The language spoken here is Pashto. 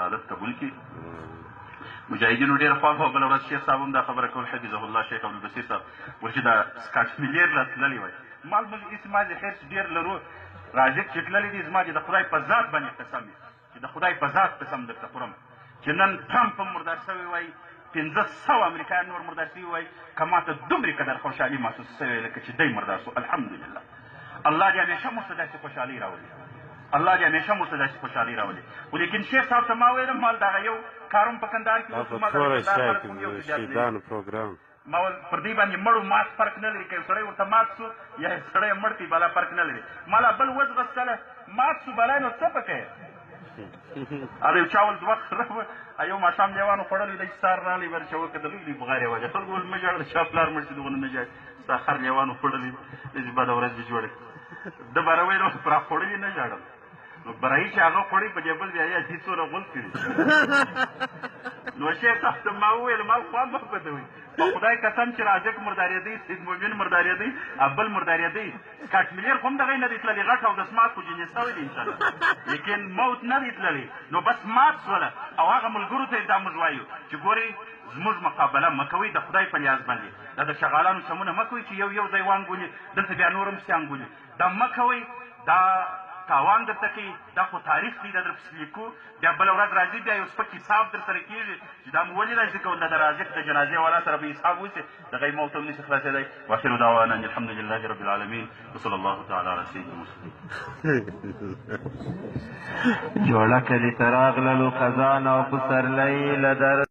شهادت قبول کړي. مجاهدینو ډېره خوښ وه. بله ورځ شیخ صاحب هم دا خبره کول حفظه الله شیخ عبدالبصیر صاحب وایي چې دا سکاچ ملیر لا تللی وای مال موږ هېڅ ما د حرص ډېر لرو رازق چې تللی دي زما چې د خدای په ذات باندې قسم چې د خدای په ذات قسم درته خورم چې نن ټرمپ هم مردار شوی وای 1500 امریکایان نور مردار شوي وای که ما ته دومرې قدر خوشحالي محسوس شوې لکه چې دی مردار شو. الحمدلله الله دې همیشه موږ ته داسې خوشحالي راولي. الله دې همیشه موږ ته داسې خوشحالي راولي. خو لیکن شیخ صاحب ته ما ویلم مال دغه یو کارم په کندهار کې ما ول پر دې باندې مړو مات فرق نه لري که سړی ورته مات شو یا سړی مړ کړي بلا فرق نه لري. مالا بل وځغستله مات شو بلا نو څه پکې هغه یو چاول دوه خراب یو ماښام لیوانو خوړلی دی سار راغلی بر چې وکتل لوی بغار یې وجه خلکو ول مه ژاړه چا پلار مړ شي دغونه نه ژاړي ستا خر لیوانو خوړلی داسې بده ورځ دې جوړه ده بره ویل پرا خوړلي نه ژاړل نو برایي چې هغه خوړي په دې بل بیا یې هېڅ څونه غول کړي نو شیخ صاحب ته ما وویل ما خوا مه بدوئ په خدای قسم چې رازق مردارېدی سید مومن مردارېدی بل مردارېدی سکاټ ملیر خو هم دغه نه دی تللی غټ او دسمات خو جنې سوی دی انشاءالله لیکن موت نه دی تللی نو بس مات شوله او هغه ملګرو ته یې دا موږ وایو چې ګورئ زموږ مقابله مه کوئ د خدای په لیاز باندې دا د شغالانو چمونه مه کوئ چې یو یو ځای وانګولي دلته بیا نور هم سیانګولي دا مه کوئ دا تاوان درته کوي دا خو تاریخ دی دا در پسې لیکو بیا بله ورځ راځي بیا یو سپک حساب در سره کېږي چې دا مو ولې راځي کول دا د رازق د جنازې والا سره به حساب وشي دغه یې موت هم نشي خلاصېدی واخر دعوانا ان الحمد لله رب العالمین وصلی الله تعالی علی سیدنا محمد جوړه که دې ته راغللو خزان او پسرلی له در